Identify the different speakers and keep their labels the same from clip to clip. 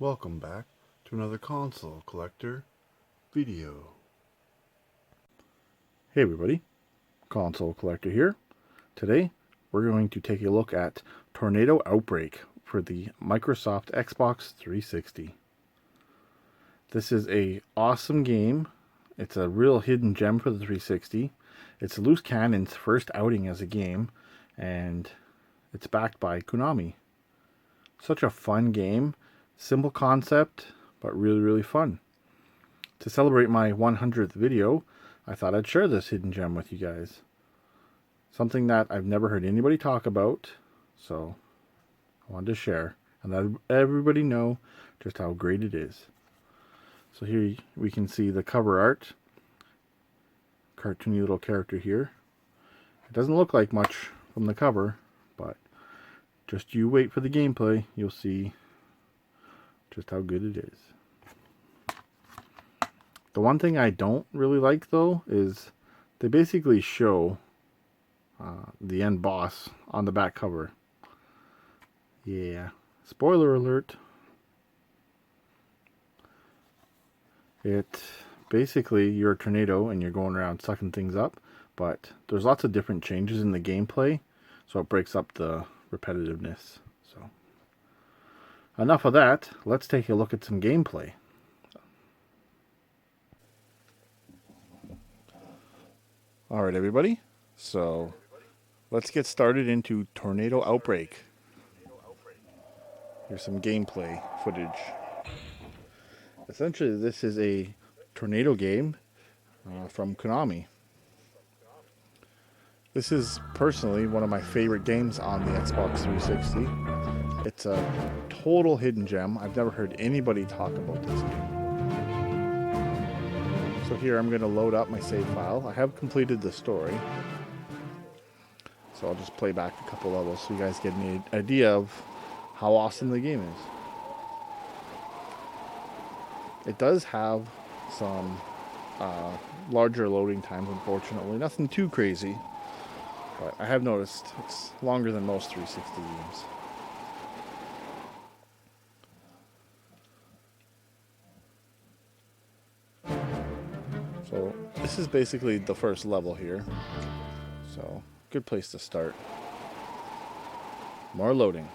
Speaker 1: Welcome back to another console collector video. Hey everybody, console collector here. Today we're going to take a look at Tornado Outbreak for the Microsoft Xbox 360. This is a awesome game. It's a real hidden gem for the 360. It's Loose Cannon's first outing as a game, and it's backed by Konami. Such a fun game. Simple concept, but really fun. To celebrate my 100th video, I thought I'd share this hidden gem with you guys. Something that I've never heard anybody talk about, so I wanted to share and let everybody know just how great it is. So here we can see the cover art. Cartoony little character here. It doesn't look like much from the cover, but just you wait for the gameplay, you'll see just how good it is. The one thing I don't really like though is they basically show the end boss on the back cover. Yeah, spoiler alert. It basically, you're a tornado and you're going around sucking things up, but there's lots of different changes in the gameplay, so it breaks up the repetitiveness. So enough of that, let's take a look at some gameplay. Alright everybody, so let's get started into Tornado Outbreak. Here's some gameplay footage. Essentially this is a tornado game from Konami. This is personally one of my favorite games on the Xbox 360. It's a total hidden gem. I've never heard anybody talk about this game. So here I'm going to load up my save file. I have completed the story. So I'll just play back a couple levels so you guys get an idea of how awesome the game is. It does have some larger loading times, unfortunately. Nothing too crazy. But I have noticed it's longer than most 360 games. So this is basically the first level here. So good place to start. More loading.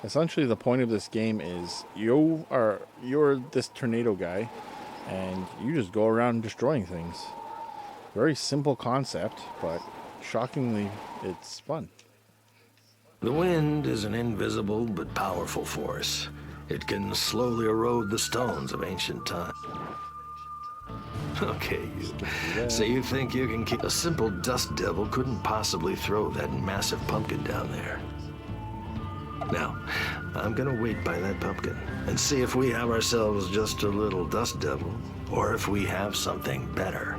Speaker 1: Essentially the point of this game is you're this tornado guy and you just go around destroying things. Very simple concept, but shockingly it's fun.
Speaker 2: The wind is an invisible but powerful force. It can slowly erode the stones of ancient time. Okay, so you think you can keep... A simple dust devil couldn't possibly throw that massive pumpkin down there. Now, I'm gonna wait by that pumpkin and see if we have ourselves just a little dust devil, or if we have something better.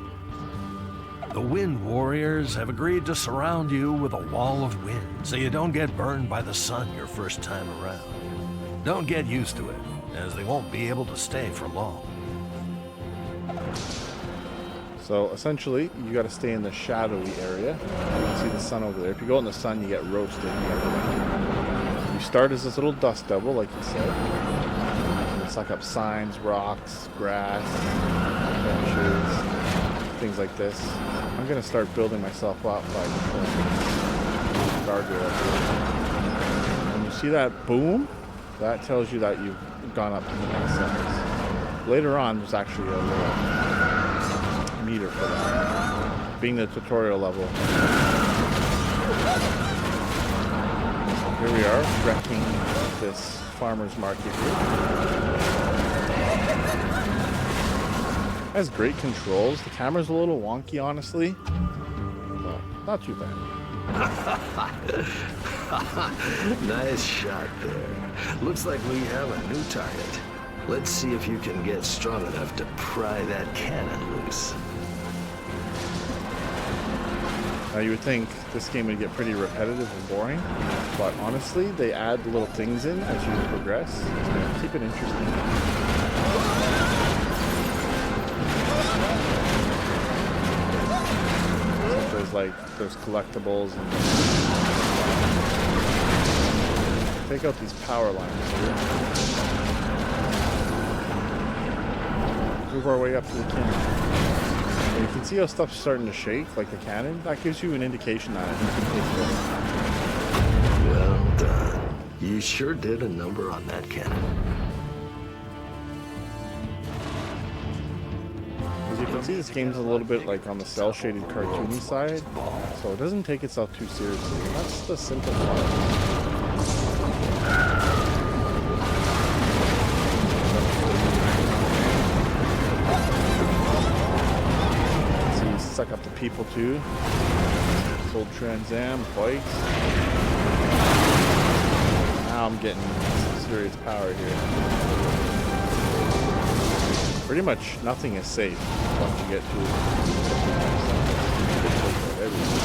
Speaker 3: The Wind Warriors have agreed to surround you with a wall of wind so you don't get burned by the sun your first time around. Don't get used to it, as they won't be able to stay for long.
Speaker 1: So essentially, you got to stay in the shadowy area. You can see the sun over there. If you go in the sun, you get roasted. You start as this little dust devil, like you said. You suck up signs, rocks, grass, benches, things like this. I'm going to start building myself up by guardrail. When you see that boom, that tells you that you've gone up to the next size. Later on, there's actually a little meter for that. Being the tutorial level. Here we are, wrecking this farmer's market here. It has great controls. The camera's a little wonky, honestly, but not too bad.
Speaker 2: Nice shot there. Looks like we have a new target. Let's see if you can get strong enough to pry that cannon loose.
Speaker 1: Now you would think this game would get pretty repetitive and boring, but honestly, they add little things in as you progress to keep it interesting. There's collectibles and Take out these power lines here. Move our way up to the cannon. And you can see how stuff's starting to shake, like the cannon. That gives you an indication that it can take forever.
Speaker 2: Well done. You sure did a number on that cannon.
Speaker 1: As you can see, this game's a little bit like on the cel-shaded cartoony side, so it doesn't take itself too seriously. And that's the simple part. Suck up the people too. This old Trans Am, bikes. Now I'm getting some serious power here. Pretty much nothing is safe once you get to everything.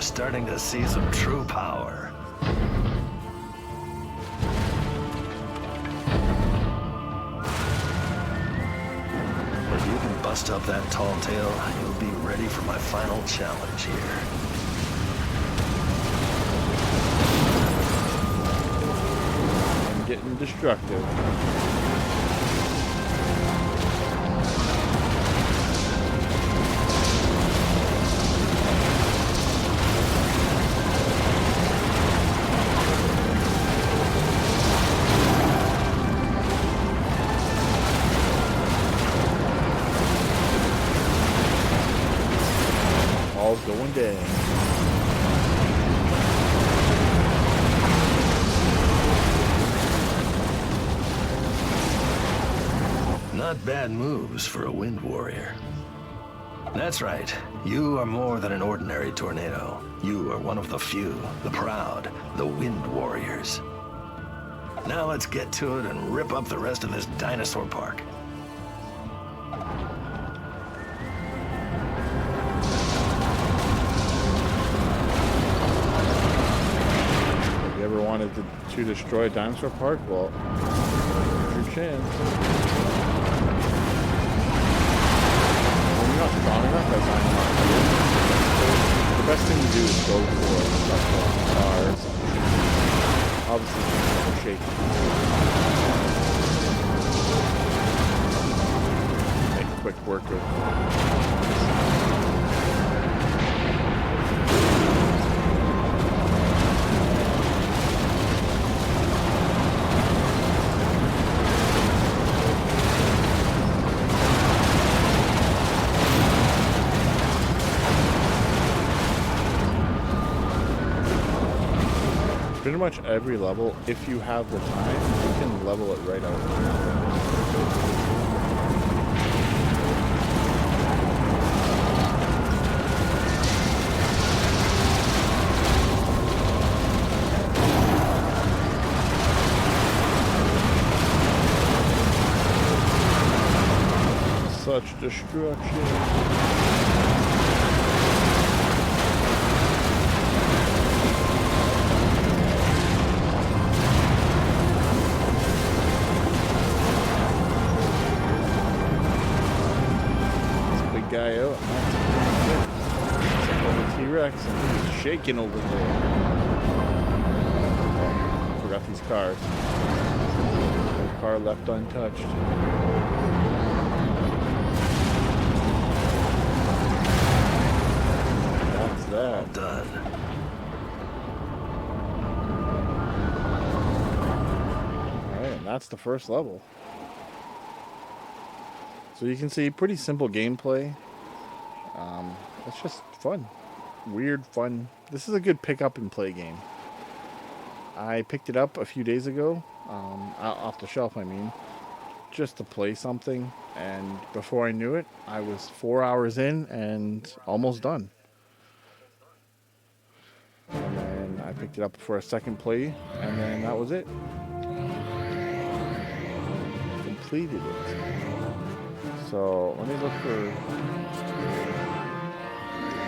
Speaker 2: Starting to see some true power. When you can bust up that tall tail, you'll be ready for my final challenge here.
Speaker 1: I'm getting destructive. Going down.
Speaker 2: Not bad moves for a wind warrior. That's right. You are more than an ordinary tornado. You are one of the few, the proud, the wind warriors. Now let's get to it and rip up the rest of this dinosaur park.
Speaker 1: Wanted to destroy a dinosaur park? Well, here's your chance. When you're not strong enough, as I'm not here, the best thing to do is go for cars. Obviously, they're shaking. Make quick work of. Pretty much every level, if you have the time, you can level it right out. Such destruction. Guy out. T-Rex and he's shaking over there. Oh, forgot these cars. No car left untouched. That's that.
Speaker 2: All done.
Speaker 1: Alright, and that's the first level. So you can see pretty simple gameplay. It's just fun. Weird fun. This is a good pick up and play game. I picked it up a few days ago, off the shelf I mean, just to play something, and before I knew it, I was 4 hours in and almost done. And then I picked it up for a second play, and then that was it. Completed it. So let me look for the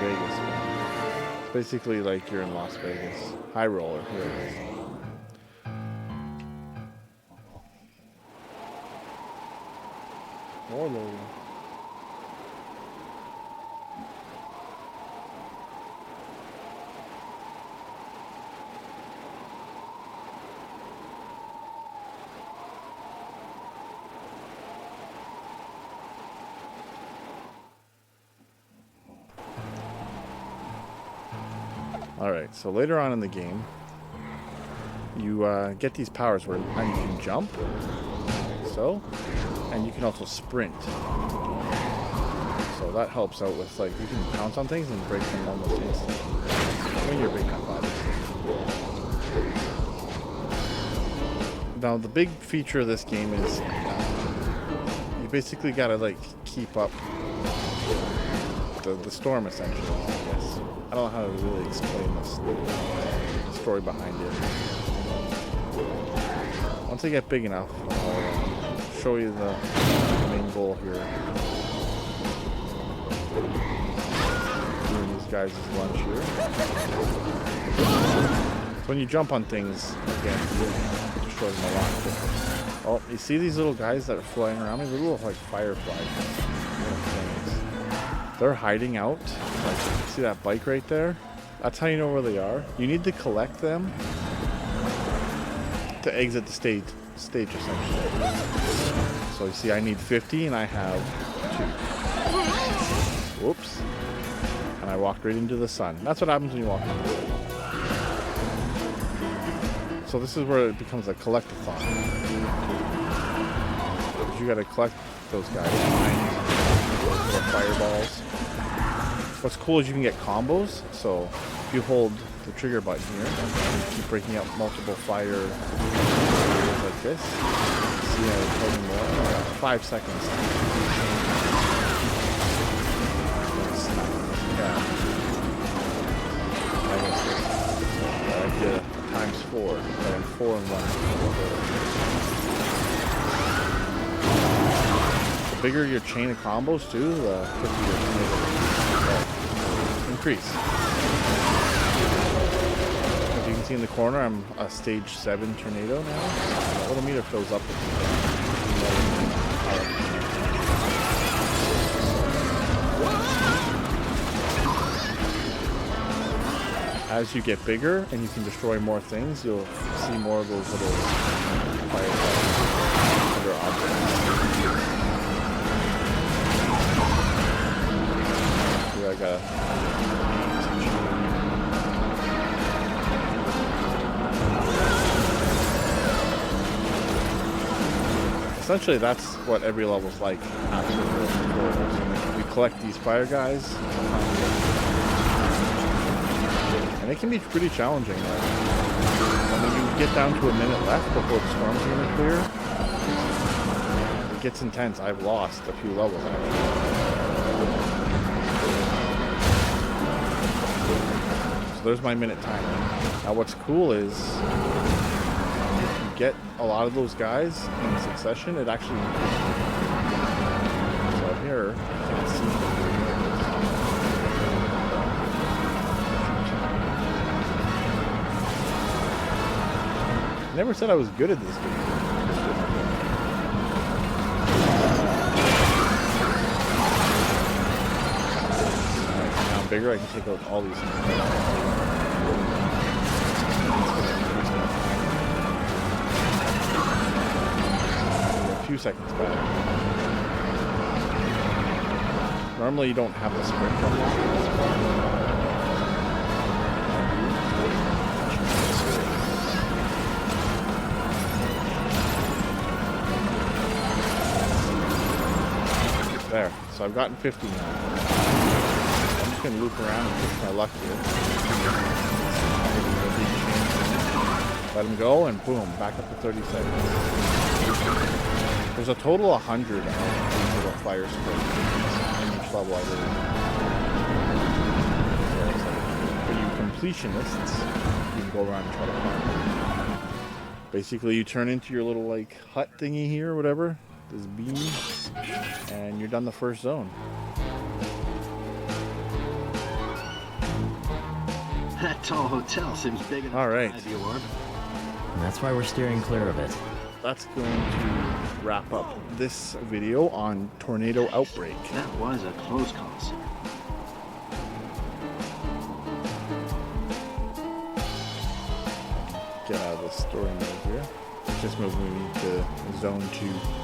Speaker 1: Vegas one. Basically like you're in Las Vegas. High roller. Here it is. More loading. Alright, so later on in the game, you get these powers where you can jump, so, and you can also sprint. So that helps out with, like, you can pounce on things and break them almost instantly. When you're big enough, obviously. Now, the big feature of this game is you basically gotta, like, keep up the storm, essentially, I guess. I don't know how to really explain this, the story behind it. Once I get big enough, I'll show you the main goal here. Doing these guys' lunch here. So when you jump on things, again, it destroys them a lot. Oh, you see these little guys that are flying around me? They're little, like, fireflies. They're hiding out. Like, see that bike right there? That's how you know where they are. You need to collect them to exit the stage essentially. So you see I need 50 and I have 2. Whoops. And I walked right into the sun. That's what happens when you walk into the sun. So this is where it becomes a collect-a-thon. You gotta collect those guys behind those little fireballs. What's cool is you can get combos, so if you hold the trigger button here, you keep breaking up multiple fire like this. See how it's holding more? 5 seconds. Yeah. I did times 4, and 4 and 1. The bigger your chain of combos too, the quicker your tornado increase. As you can see in the corner, I'm a stage 7 tornado now. The little meter fills up with as you get bigger and you can destroy more things, you'll see more of those little fireflies under objects. I got essentially that's what every level's like after the tutorials. We collect these fire guys, and it can be pretty challenging. And when you get down to a minute left before the storm's gonna clear, it gets intense. I've lost a few levels actually. There's my minute timer. Now what's cool is if you get a lot of those guys in succession, it actually so here you can see I never said I was good at this game. Alright, now I'm bigger, I can take out all these things. Few seconds back. Normally you don't have the sprint there. So I've gotten 50 now. I'm just gonna loop around and push my luck here. Let him go and boom, back up to 30 seconds. There's a total of 100 of these little fire sprints in each level, I believe. For you completionists, you can go around and try to find them. Basically, you turn into your little like hut thingy here, or whatever, this beam, and you're done the first zone.
Speaker 4: That tall hotel seems big enough
Speaker 1: All right.
Speaker 4: to hide the orb.
Speaker 5: And that's why we're steering clear of it.
Speaker 1: That's going to wrap up this video on Tornado Outbreak.
Speaker 4: That was a close call, sir.
Speaker 1: Get out of the story mode here. Just moving to zone 2.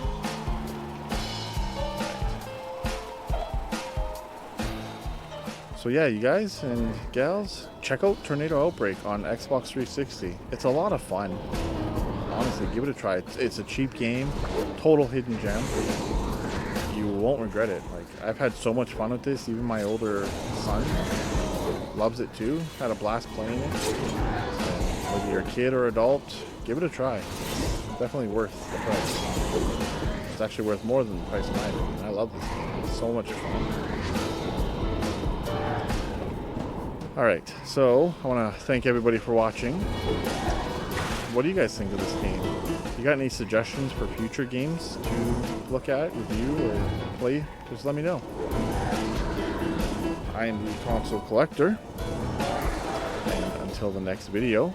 Speaker 1: So yeah, you guys and gals, check out Tornado Outbreak on Xbox 360. It's a lot of fun. Honestly, give it a try. It's a cheap game, total hidden gem. You won't regret it. Like, I've had so much fun with this. Even my older son loves it too. Had a blast playing it. So, whether you're a kid or adult, give it a try. It's definitely worth the price. It's actually worth more than the price in my opinion. I love this game. It's so much fun. Alright, so I want to thank everybody for watching. What do you guys think of this game? You got any suggestions for future games to look at, review, or play? Just let me know. I am the Console Collector. And until the next video,